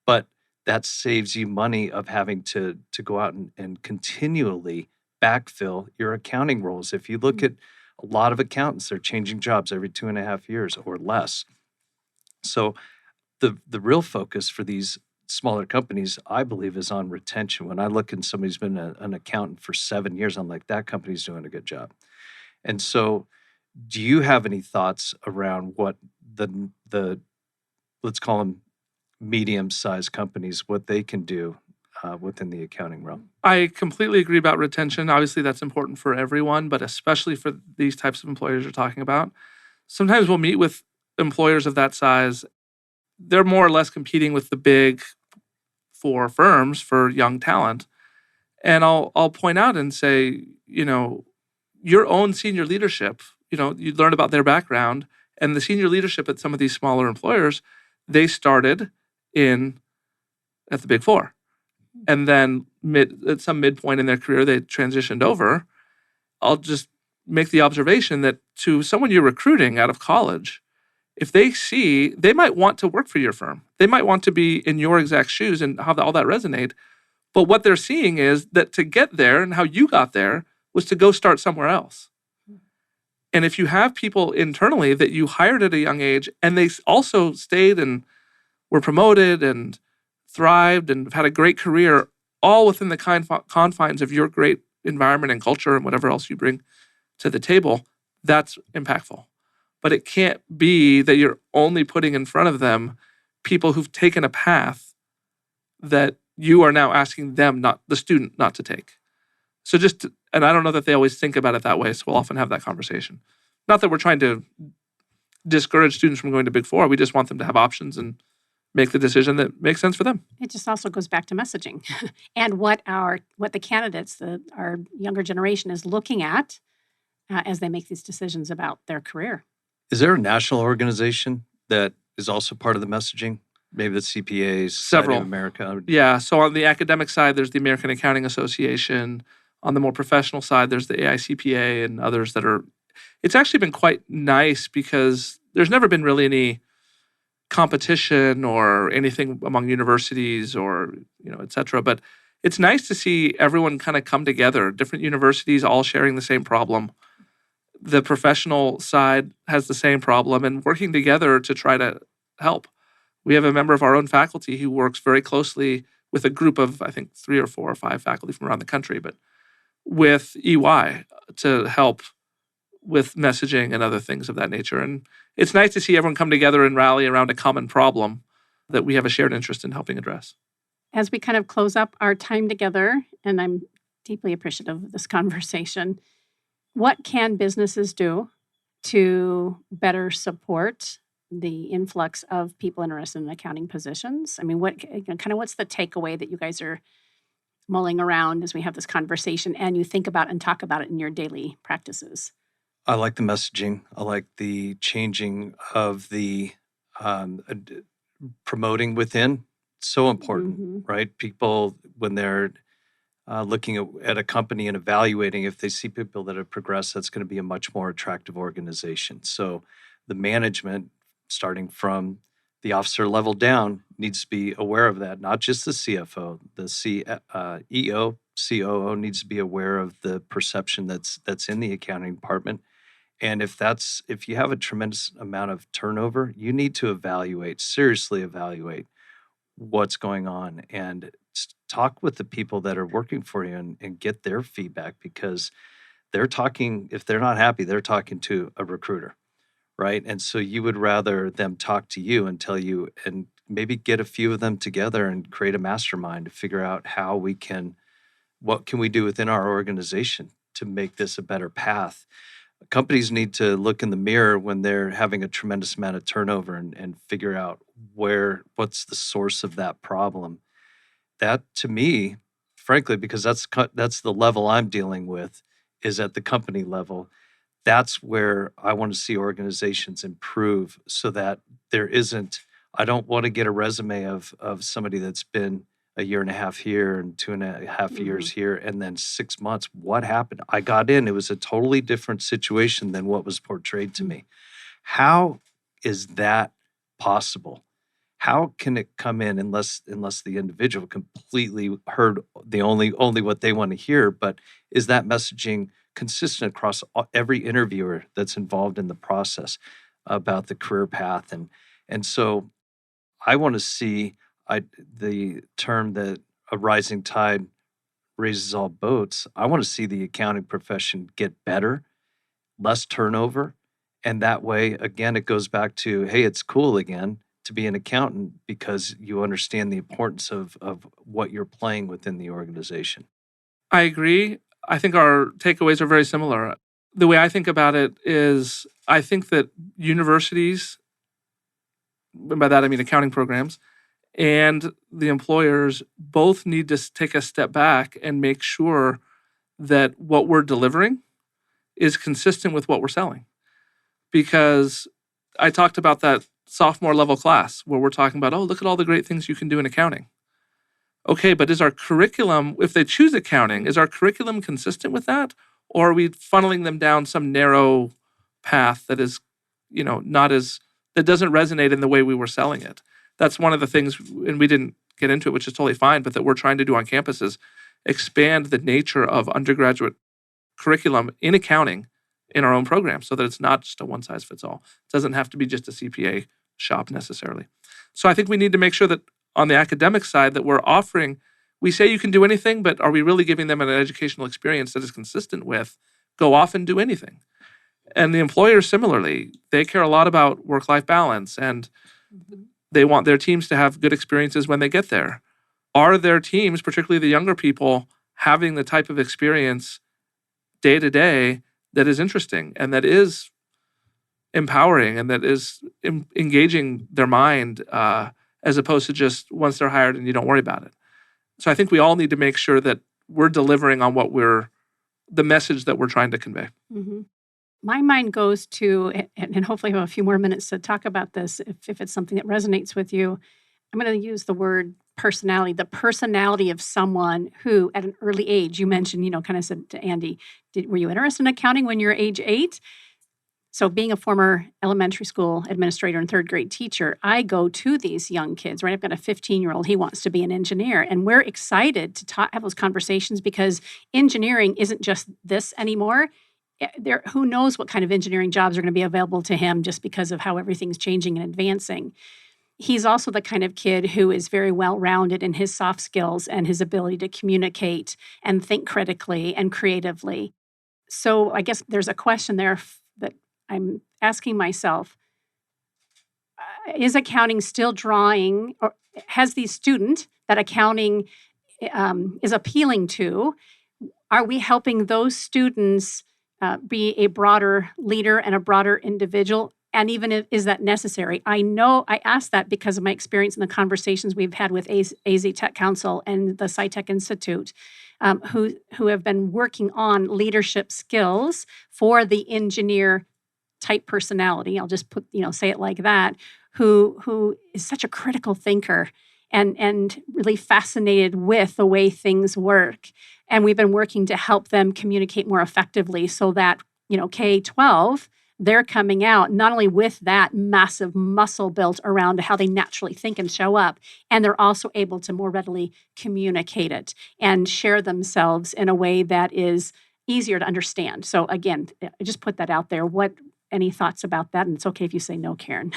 but that saves you money of having to go out and continually backfill your accounting roles. If you look at a lot of accountants, they're changing jobs every 2.5 years or less. So the real focus for these smaller companies, I believe, is on retention. When I look at somebody who's been an accountant for 7 years, I'm like, that company's doing a good job. And so, do you have any thoughts around what the let's call them medium-sized companies, what they can do within the accounting realm? I completely agree about retention. Obviously, that's important for everyone, but especially for these types of employers you're talking about. Sometimes we'll meet with employers of that size. They're more or less competing with the big four firms for young talent. And I'll point out and say, your own senior leadership, you learn about their background, and the senior leadership at some of these smaller employers, they started at the big four. And then at some midpoint in their career, they transitioned over. I'll just make the observation that to someone you're recruiting out of college, if they might want to work for your firm. They might want to be in your exact shoes and have all that resonate. But what they're seeing is that to get there and how you got there was to go start somewhere else. And if you have people internally that you hired at a young age and they also stayed and were promoted and thrived and had a great career, all within the confines of your great environment and culture and whatever else you bring to the table, that's impactful. But it can't be that you're only putting in front of them people who've taken a path that you are now asking them, not the student, not to take. So and I don't know that they always think about it that way, so we'll often have that conversation. Not that we're trying to discourage students from going to Big Four. We just want them to have options and make the decision that makes sense for them. It just also goes back to messaging and what the candidates, our younger generation is looking at as they make these decisions about their career. Is there a national organization that is also part of the messaging? Maybe the CPAs, Several. Society of America. Yeah. So on the academic side, there's the American Accounting Association. On the more professional side, there's the AICPA and others that are. It's actually been quite nice because there's never been really any competition or anything among universities or et cetera. But it's nice to see everyone kind of come together. Different universities all sharing the same problem. The professional side has the same problem and working together to try to help. We have a member of our own faculty who works very closely with a group of, I think, 3 or 4 or 5 faculty from around the country, but with EY to help with messaging and other things of that nature. And it's nice to see everyone come together and rally around a common problem that we have a shared interest in helping address. As we kind of close up our time together, and I'm deeply appreciative of this conversation, what can businesses do to better support the influx of people interested in accounting positions? I mean, what's the takeaway that you guys are mulling around as we have this conversation and you think about and talk about it in your daily practices? I like the messaging. I like the changing of the promoting within. So important, right? People, when they're looking at a company and evaluating, if they see people that have progressed, that's going to be a much more attractive organization. So the management, starting from the officer level down, needs to be aware of that. Not just the CFO, the CEO, COO needs to be aware of the perception that's in the accounting department. And if you have a tremendous amount of turnover, you need to seriously evaluate what's going on and talk with the people that are working for you and get their feedback, because if they're not happy, they're talking to a recruiter, right? And so you would rather them talk to you and tell you, and maybe get a few of them together and create a mastermind to figure out what can we do within our organization to make this a better path. Companies need to look in the mirror when they're having a tremendous amount of turnover and figure out what's the source of that problem. That, to me, frankly, because that's the level I'm dealing with, is at the company level. That's where I want to see organizations improve, so that I don't want to get a resume of somebody that's been a year and a half here and 2.5 years here, and then 6 months. What happened? I got in. It was a totally different situation than what was portrayed to me. How is that possible? How can it come in unless the individual completely heard the only what they want to hear? But is that messaging consistent across every interviewer that's involved in the process about the career path? And so I want to see the term that a rising tide raises all boats. I want to see the accounting profession get better, less turnover. And that way, again, it goes back to, hey, it's cool again to be an accountant because you understand the importance of what you're playing within the organization. I agree. I think our takeaways are very similar. The way I think about it is I think that universities, and by that I mean accounting programs, and the employers both need to take a step back and make sure that what we're delivering is consistent with what we're selling. Because I talked about that sophomore level class where we're talking about, oh, look at all the great things you can do in accounting. Okay, but is our curriculum, if they choose accounting, is our curriculum consistent with that? Or are we funneling them down some narrow path that is, that doesn't resonate in the way we were selling it? That's one of the things, and we didn't get into it, which is totally fine, but that we're trying to do on campuses, expand the nature of undergraduate curriculum in accounting in our own program so that it's not just a one-size-fits-all. It doesn't have to be just a CPA shop necessarily. So I think we need to make sure that on the academic side that we're offering, we say you can do anything, but are we really giving them an educational experience that is consistent with go off and do anything? And the employers similarly, they care a lot about work-life balance and they want their teams to have good experiences when they get there. Are their teams, particularly the younger people, having the type of experience day to day that is interesting and that is empowering and that is engaging their mind as opposed to just once they're hired and you don't worry about it? So I think we all need to make sure that we're delivering on the message that we're trying to convey. Mm-hmm. My mind goes to, and hopefully I have a few more minutes to talk about this if it's something that resonates with you. I'm going to use the word personality, the personality of someone who at an early age, you mentioned, kind of said to Andy, were you interested in accounting when you were age 8? So being a former elementary school administrator and third grade teacher, I go to these young kids, right? I've got a 15-year-old, he wants to be an engineer. And we're excited to have those conversations because engineering isn't just this anymore. Who knows what kind of engineering jobs are going to be available to him just because of how everything's changing and advancing. He's also the kind of kid who is very well-rounded in his soft skills and his ability to communicate and think critically and creatively. So I guess there's a question there that I'm asking myself, is accounting still drawing, or has the student that accounting is appealing to, are we helping those students be a broader leader and a broader individual? And even is that necessary? I know I asked that because of my experience in the conversations we've had with AZ Tech Council and the SciTech Institute, who have been working on leadership skills for the engineer type personality. I'll just say it like that, who is such a critical thinker and really fascinated with the way things work. And we've been working to help them communicate more effectively so that, K-12, they're coming out not only with that massive muscle built around how they naturally think and show up, and they're also able to more readily communicate it and share themselves in a way that is easier to understand. So again, I just put that out there. Any thoughts about that? And it's okay if you say no, Karen.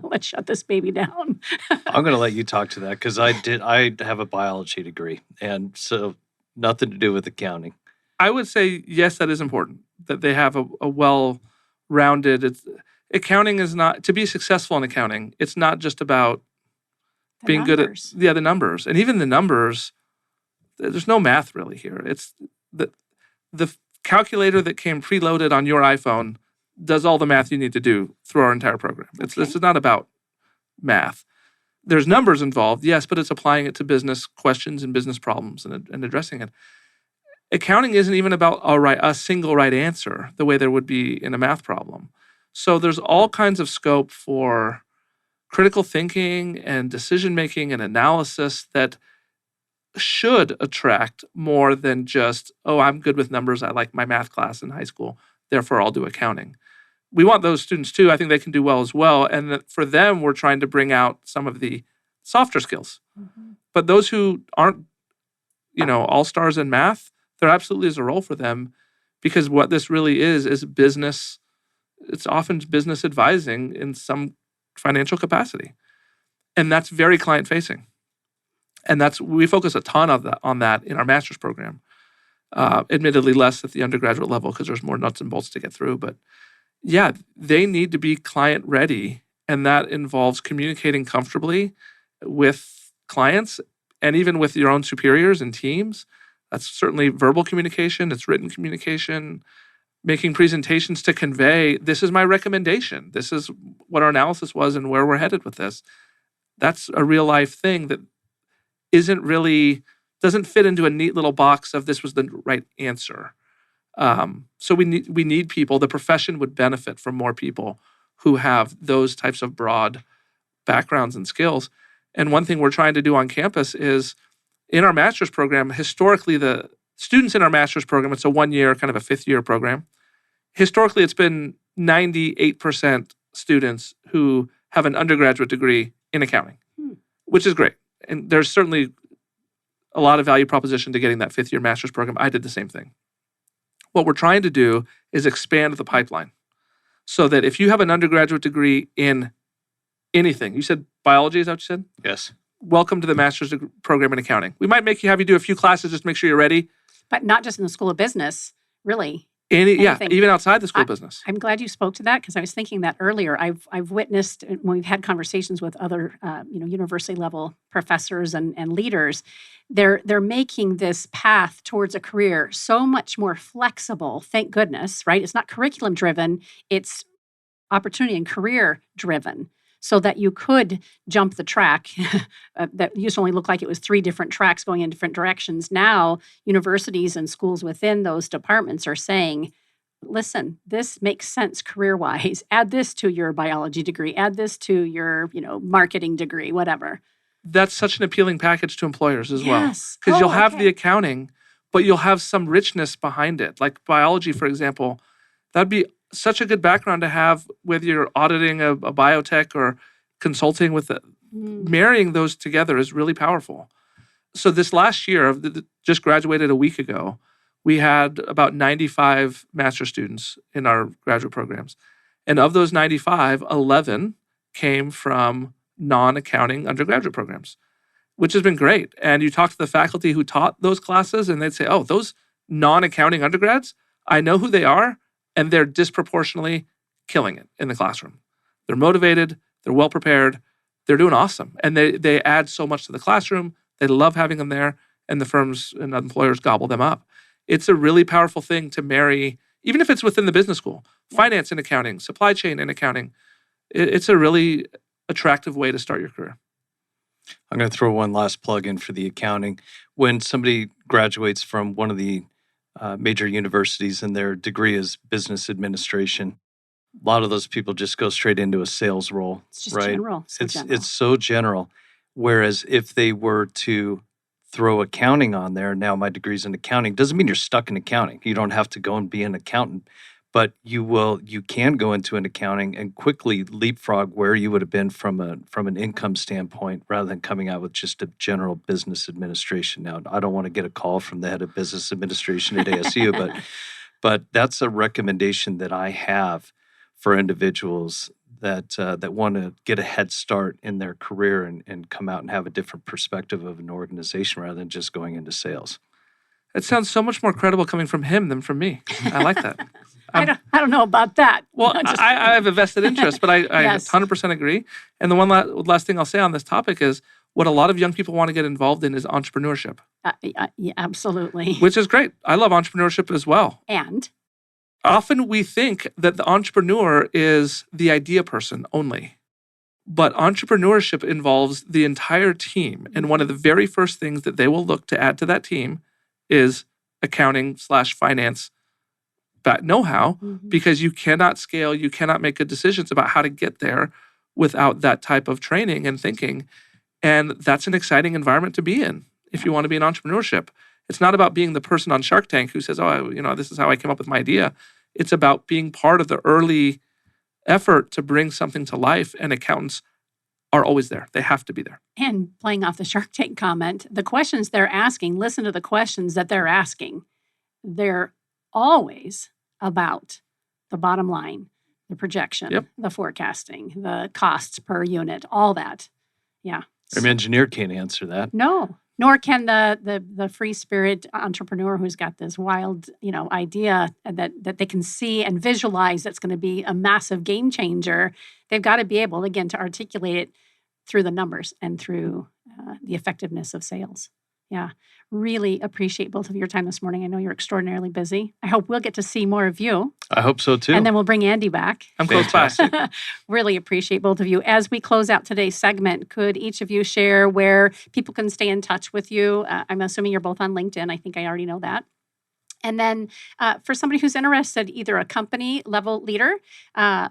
Let's shut this baby down. I'm going to let you talk to that because I have a biology degree, and so nothing to do with accounting. I would say, yes, that is important, that they have a well-rounded, accounting is not, to be successful in accounting, it's not just about being good at the numbers. And even the numbers, there's no math really here. It's the calculator that came preloaded on your iPhone does all the math you need to do through our entire program. This is not about math. There's numbers involved, yes, but it's applying it to business questions and business problems and addressing it. Accounting isn't even about a single right answer the way there would be in a math problem. So there's all kinds of scope for critical thinking and decision-making and analysis that should attract more than just, I'm good with numbers, I like my math class in high school, therefore I'll do accounting. We want those students too. I think they can do well as well. And that for them, we're trying to bring out some of the softer skills. Mm-hmm. But those who aren't, all-stars in math, there absolutely is a role for them because what this really is business. It's often business advising in some financial capacity. And that's very client facing. And we focus a ton on that in our master's program. Admittedly less at the undergraduate level because there's more nuts and bolts to get through. But yeah, they need to be client ready. And that involves communicating comfortably with clients and even with your own superiors and teams. That's certainly verbal communication. It's written communication, making presentations to convey, this is my recommendation. This is what our analysis was and where we're headed with this. That's a real life thing that doesn't fit into a neat little box of this was the right answer. So we need people. The profession would benefit from more people who have those types of broad backgrounds and skills. And one thing we're trying to do on campus is in our master's program, historically, the students in our master's program, it's a 1 year, kind of a 5th year program. Historically, it's been 98% students who have an undergraduate degree in accounting, which is great. And there's certainly a lot of value proposition to getting that 5th year master's program. I did the same thing. What we're trying to do is expand the pipeline so that if you have an undergraduate degree in anything, you said biology, is that what you said? Yes. Welcome to the master's program in accounting. We might have you do a few classes just to make sure you're ready. But not just in the School of Business, really. Yeah, even outside the School of Business. I'm glad you spoke to that because I was thinking that earlier. I've witnessed when we've had conversations with other university level professors and leaders, they're making this path towards a career so much more flexible. Thank goodness, right? It's not curriculum driven; it's opportunity and career driven. So that you could jump the track that used to only look like it was 3 different tracks going in different directions. Now, universities and schools within those departments are saying, listen, this makes sense career-wise. Add this to your biology degree. Add this to your, marketing degree, whatever. That's such an appealing package to employers as well. Yes. Because you'll have the accounting, but you'll have some richness behind it. Like biology, for example, that'd be such a good background to have whether you're auditing a biotech or consulting with it. Marrying those together is really powerful. So this last year, just graduated a week ago, we had about 95 master's students in our graduate programs. And of those 95, 11 came from non-accounting undergraduate programs, which has been great. And you talk to the faculty who taught those classes and they'd say, oh, those non-accounting undergrads, I know who they are. And they're disproportionately killing it in the classroom. They're motivated. They're well prepared. They're doing awesome. And they add so much to the classroom. They love having them there. And the firms and employers gobble them up. It's a really powerful thing to marry, even if it's within the business school, finance and accounting, supply chain and accounting. It's a really attractive way to start your career. I'm going to throw one last plug in for the accounting. When somebody graduates from one of the major universities and their degree is business administration, a lot of those people just go straight into a sales role. It's just right? general. It's so general. Whereas if they were to throw accounting on there, now my degree's in accounting, doesn't mean you're stuck in accounting. You don't have to go and be an accountant, but you can go into an accounting and quickly leapfrog where you would have been from an income standpoint rather than coming out with just a general business administration. Now, I don't want to get a call from the head of business administration at ASU, but that's a recommendation that I have for individuals that want to get a head start in their career and come out and have a different perspective of an organization rather than just going into sales. It sounds so much more credible coming from him than from me. I like that. I don't know about that. Well, I have a vested interest, but I Yes. 100% agree. And the one last thing I'll say on this topic is what a lot of young people want to get involved in is entrepreneurship. Yeah, absolutely. Which is great. I love entrepreneurship as well. And Often we think that the entrepreneur is the idea person only. But entrepreneurship involves the entire team. And one of the very first things that they will look to add to that team is accounting/finance know-how, because you cannot scale, you cannot make good decisions about how to get there without that type of training and thinking. And that's an exciting environment to be in if you want to be in entrepreneurship. It's not about being the person on Shark Tank who says, this is how I came up with my idea. It's about being part of the early effort to bring something to life, and accountants are always there. They have to be there. And playing off the Shark Tank comment, the questions they're asking, listen to the questions that they're asking. They're always about the bottom line. the projection, Yep. the forecasting, the costs per unit, all that. Yeah. An engineer can't answer that. No, nor can the free spirit entrepreneur who's got this wild, idea that they can see and visualize that's going to be a massive game changer. They've got to be able, again, to articulate it through the numbers and through the effectiveness of sales. Yeah, really appreciate both of your time this morning. I know you're extraordinarily busy. I hope we'll get to see more of you. I hope so too. And then we'll bring Andy back. I'm close by. Fantastic. Really appreciate both of you. As we close out today's segment, could each of you share where people can stay in touch with you? I'm assuming you're both on LinkedIn. I think I already know that. And then for somebody who's interested, either a company level leader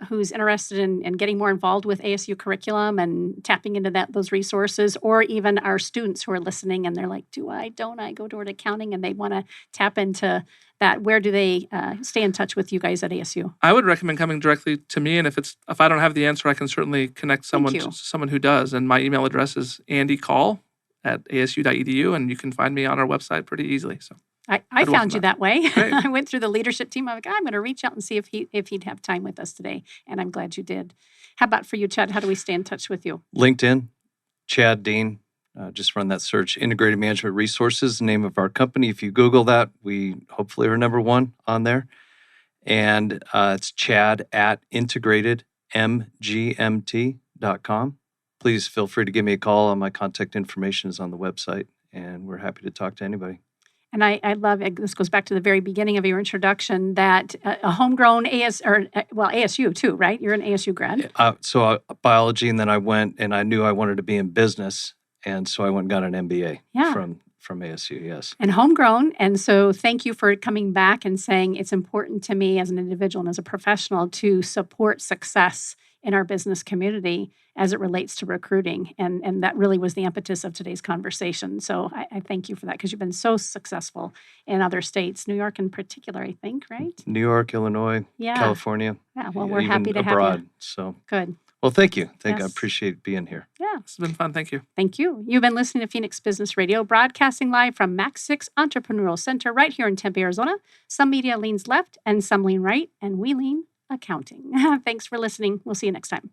who's interested in getting more involved with ASU curriculum and tapping into those resources, or even our students who are listening and they're like, don't I go toward accounting, and they want to tap into that, where do they stay in touch with you guys at ASU? I would recommend coming directly to me, and if I don't have the answer, I can certainly connect someone you. to someone who does. And my email address is andycall@asu.edu, and you can find me on our website pretty easily. So I found you that way. Great. I went through the leadership team. I'm like, I'm going to reach out and see if he'd have time with us today, and I'm glad you did. How about for you, Chad? How do we stay in touch with you? LinkedIn, Chad Dean. Just run that search. Integrated Management Resources, the name of our company. If you Google that, we hopefully are number one on there. And it's Chad at integratedmgmt.com. Please feel free to give me a call. My contact information is on the website, and we're happy to talk to anybody. And I love it. This goes back to the very beginning of your introduction, that a homegrown ASU too, right? You're an ASU grad. Biology, and then I went and I knew I wanted to be in business, and so I went and got an MBA from ASU, yes. And homegrown. And so thank you for coming back and saying it's important to me as an individual and as a professional to support success in our business community as it relates to recruiting. And that really was the impetus of today's conversation. So I thank you for that, because you've been so successful in other states, New York in particular, I think, right? New York, Illinois, Yeah. California. Yeah, well, we're even happy to abroad, have you. So Good. Well, thank you. I Yes. appreciate being here. Yeah. This has been fun. Thank you. Thank you. You've been listening to Phoenix Business Radio, broadcasting live from Max 6 Entrepreneurial Center right here in Tempe, Arizona. Some media leans left and some lean right, and we lean accounting. Thanks for listening. We'll see you next time.